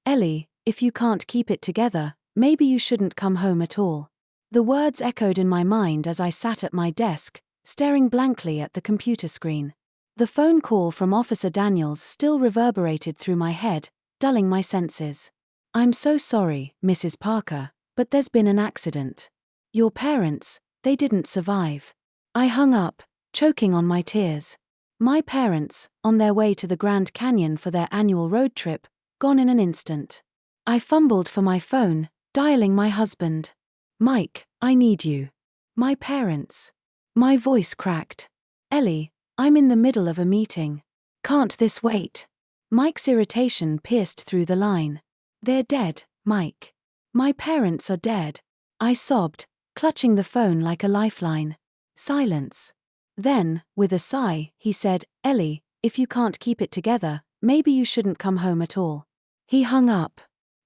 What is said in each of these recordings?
Ellie, if you can't keep it together, maybe you shouldn't come home at all. The words echoed in my mind as I sat at my desk, staring blankly at the computer screen. The phone call from Officer Daniels still reverberated through my head, dulling my senses. I'm so sorry, Mrs. Parker, but there's been an accident. Your parents, they didn't survive. I hung up, choking on my tears. My parents, on their way to the Grand Canyon for their annual road trip, gone in an instant. I fumbled for my phone, dialing my husband. Mike, I need you. My parents. My voice cracked. Ellie, I'm in the middle of a meeting. Can't this wait? Mike's irritation pierced through the line. They're dead, Mike. My parents are dead. I sobbed, clutching the phone like a lifeline. Silence. Then, with a sigh, he said, Ellie, if you can't keep it together, maybe you shouldn't come home at all. He hung up.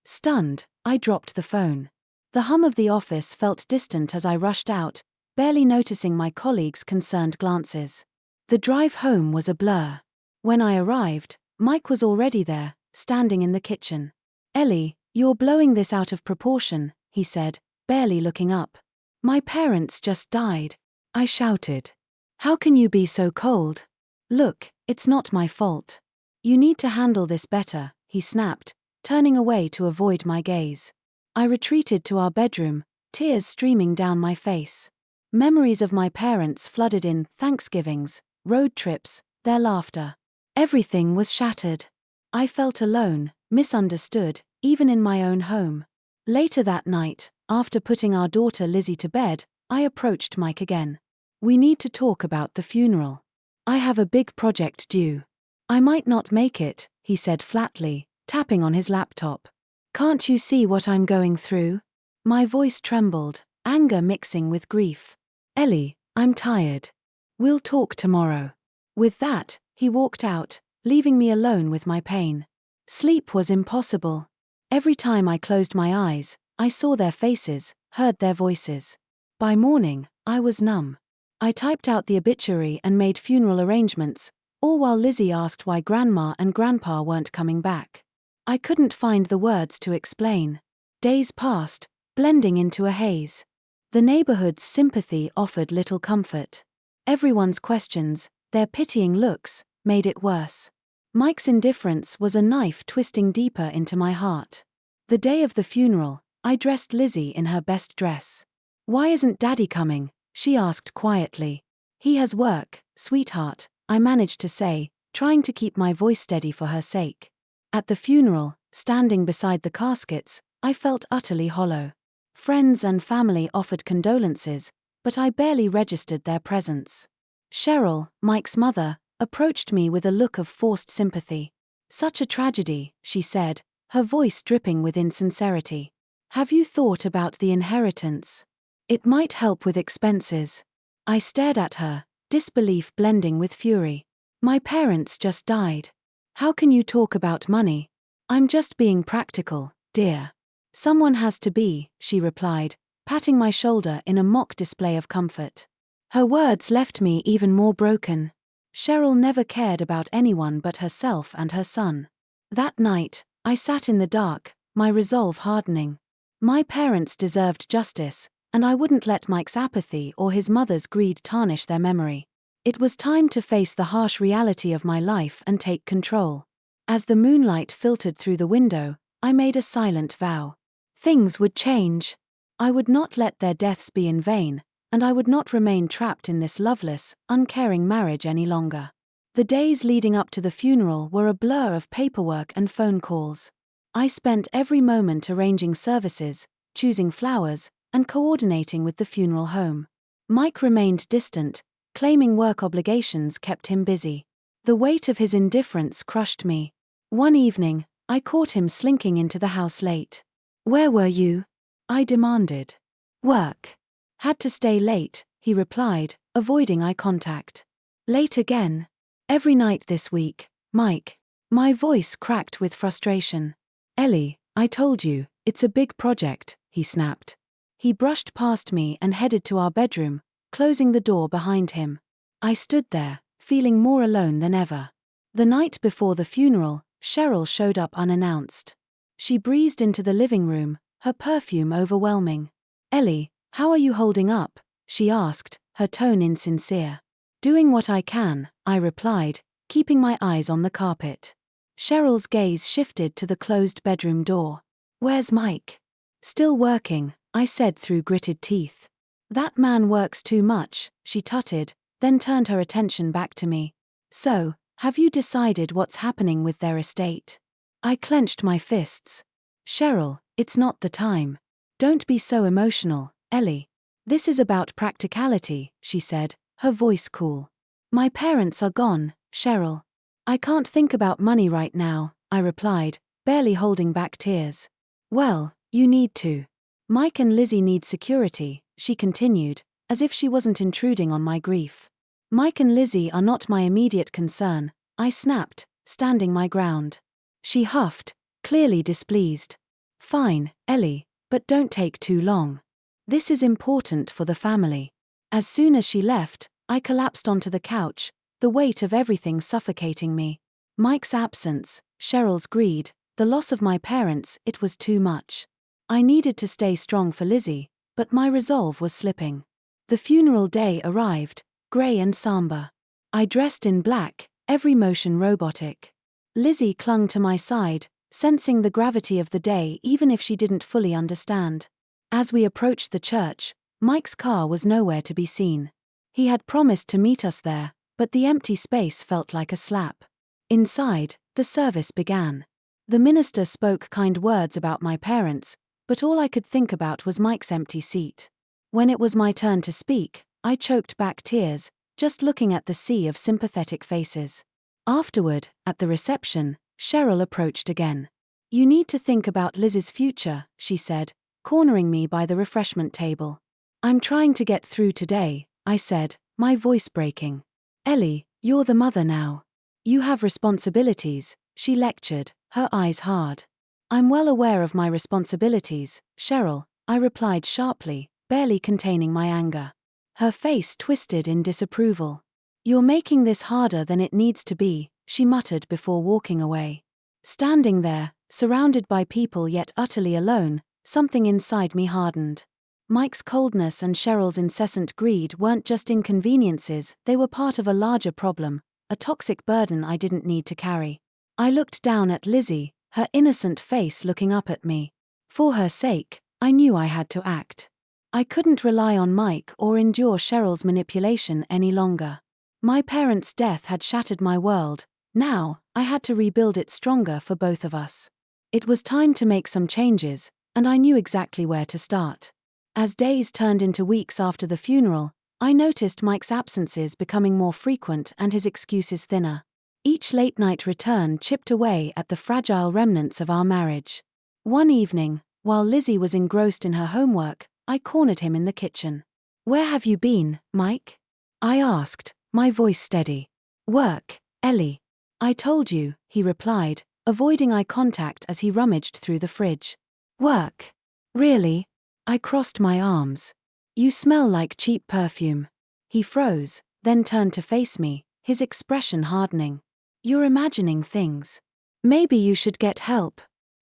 Stunned, I dropped the phone. The hum of the office felt distant as I rushed out, barely noticing my colleagues' concerned glances. The drive home was a blur. When I arrived, Mike was already there, standing in the kitchen. Ellie, you're blowing this out of proportion, he said, barely looking up. My parents just died. I shouted. How can you be so cold? Look, it's not my fault. You need to handle this better, he snapped, turning away to avoid my gaze. I retreated to our bedroom, tears streaming down my face. Memories of my parents flooded in, Thanksgivings, road trips, their laughter. Everything was shattered. I felt alone, misunderstood, even in my own home. Later that night, after putting our daughter Lizzie to bed, I approached Mike again. We need to talk about the funeral. I have a big project due. I might not make it, he said flatly, tapping on his laptop. Can't you see what I'm going through? My voice trembled, anger mixing with grief. Ellie, I'm tired. We'll talk tomorrow. With that, he walked out, leaving me alone with my pain. Sleep was impossible. Every time I closed my eyes, I saw their faces, heard their voices. By morning, I was numb. I typed out the obituary and made funeral arrangements, all while Lizzie asked why Grandma and Grandpa weren't coming back. I couldn't find the words to explain. Days passed, blending into a haze. The neighborhood's sympathy offered little comfort. Everyone's questions, their pitying looks, made it worse. Mike's indifference was a knife twisting deeper into my heart. The day of the funeral, I dressed Lizzie in her best dress. Why isn't Daddy coming? She asked quietly. He has work, sweetheart, I managed to say, trying to keep my voice steady for her sake. At the funeral, standing beside the caskets, I felt utterly hollow. Friends and family offered condolences, but I barely registered their presence. Cheryl, Mike's mother, approached me with a look of forced sympathy. Such a tragedy, she said, her voice dripping with insincerity. Have you thought about the inheritance? It might help with expenses. I stared at her, disbelief blending with fury. My parents just died. How can you talk about money? I'm just being practical, dear. Someone has to be, she replied, patting my shoulder in a mock display of comfort. Her words left me even more broken. Cheryl never cared about anyone but herself and her son. That night, I sat in the dark, my resolve hardening. My parents deserved justice, and I wouldn't let Mike's apathy or his mother's greed tarnish their memory. It was time to face the harsh reality of my life and take control. As the moonlight filtered through the window, I made a silent vow. Things would change. I would not let their deaths be in vain, and I would not remain trapped in this loveless, uncaring marriage any longer. The days leading up to the funeral were a blur of paperwork and phone calls. I spent every moment arranging services, choosing flowers, and coordinating with the funeral home. Mike remained distant, claiming work obligations kept him busy. The weight of his indifference crushed me. One evening, I caught him slinking into the house late. Where were you? I demanded. Work. Had to stay late, he replied, avoiding eye contact. Late again. Every night this week, Mike. My voice cracked with frustration. Ellie, I told you, it's a big project, he snapped. He brushed past me and headed to our bedroom, closing the door behind him. I stood there, feeling more alone than ever. The night before the funeral, Cheryl showed up unannounced. She breezed into the living room, her perfume overwhelming. "Ellie, how are you holding up?" she asked, her tone insincere. "Doing what I can," I replied, keeping my eyes on the carpet. Cheryl's gaze shifted to the closed bedroom door. "Where's Mike?" "Still working," I said through gritted teeth. "That man works too much," she tutted, then turned her attention back to me. "So, have you decided what's happening with their estate?" I clenched my fists. "Cheryl, it's not the time. Don't be so emotional, Ellie. This is about practicality," she said, her voice cool. "My parents are gone, Cheryl. I can't think about money right now," I replied, barely holding back tears. "Well, you need to. Mike and Lizzie need security," she continued, as if she wasn't intruding on my grief. "Mike and Lizzie are not my immediate concern," I snapped, standing my ground. She huffed, clearly displeased. "Fine, Ellie, but don't take too long. This is important for the family." As soon as she left, I collapsed onto the couch, the weight of everything suffocating me. Mike's absence, Cheryl's greed, the loss of my parents, it was too much. I needed to stay strong for Lizzie, but my resolve was slipping. The funeral day arrived, grey and somber. I dressed in black, every motion robotic. Lizzie clung to my side, sensing the gravity of the day even if she didn't fully understand. As we approached the church, Mike's car was nowhere to be seen. He had promised to meet us there, but the empty space felt like a slap. Inside, the service began. The minister spoke kind words about my parents, but all I could think about was Mike's empty seat. When it was my turn to speak, I choked back tears, just looking at the sea of sympathetic faces. Afterward, at the reception, Cheryl approached again. "You need to think about Liz's future," she said, cornering me by the refreshment table. "I'm trying to get through today," I said, my voice breaking. "Ellie, you're the mother now. You have responsibilities," she lectured, her eyes hard. "I'm well aware of my responsibilities, Cheryl," I replied sharply, barely containing my anger. Her face twisted in disapproval. "You're making this harder than it needs to be," she muttered before walking away. Standing there, surrounded by people yet utterly alone, something inside me hardened. Mike's coldness and Cheryl's incessant greed weren't just inconveniences, they were part of a larger problem, a toxic burden I didn't need to carry. I looked down at Lizzie, her innocent face looking up at me. For her sake, I knew I had to act. I couldn't rely on Mike or endure Cheryl's manipulation any longer. My parents' death had shattered my world. Now, I had to rebuild it stronger for both of us. It was time to make some changes, and I knew exactly where to start. As days turned into weeks after the funeral, I noticed Mike's absences becoming more frequent and his excuses thinner. Each late-night return chipped away at the fragile remnants of our marriage. One evening, while Lizzie was engrossed in her homework, I cornered him in the kitchen. "Where have you been, Mike?" I asked, my voice steady. "Work, Ellie. I told you," he replied, avoiding eye contact as he rummaged through the fridge. "Work? Really?" I crossed my arms. "You smell like cheap perfume." He froze, then turned to face me, his expression hardening. "You're imagining things. Maybe you should get help."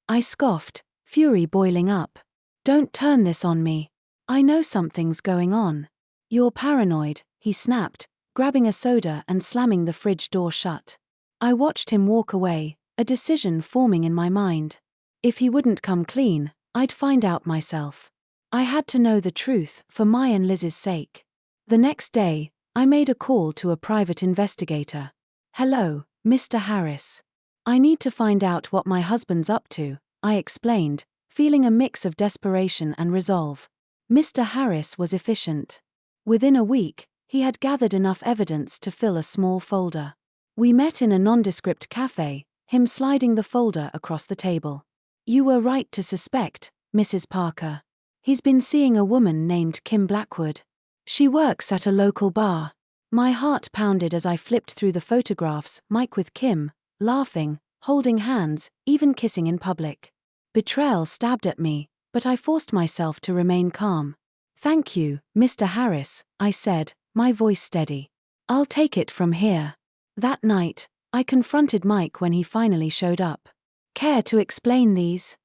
I scoffed, fury boiling up. "Don't turn this on me. I know something's going on." "You're paranoid," he snapped, grabbing a soda and slamming the fridge door shut. I watched him walk away, a decision forming in my mind. If he wouldn't come clean, I'd find out myself. I had to know the truth, for my and Liz's sake. The next day, I made a call to a private investigator. "Hello, Mr. Harris. I need to find out what my husband's up to," I explained, feeling a mix of desperation and resolve. Mr. Harris was efficient. Within a week, he had gathered enough evidence to fill a small folder. We met in a nondescript cafe, him sliding the folder across the table. "You were right to suspect, Mrs. Parker. He's been seeing a woman named Kim Blackwood. She works at a local bar." My heart pounded as I flipped through the photographs, Mike with Kim, laughing, holding hands, even kissing in public. Betrayal stabbed at me, but I forced myself to remain calm. "Thank you, Mr. Harris," I said, my voice steady. "I'll take it from here." That night, I confronted Mike when he finally showed up. "Care to explain these?"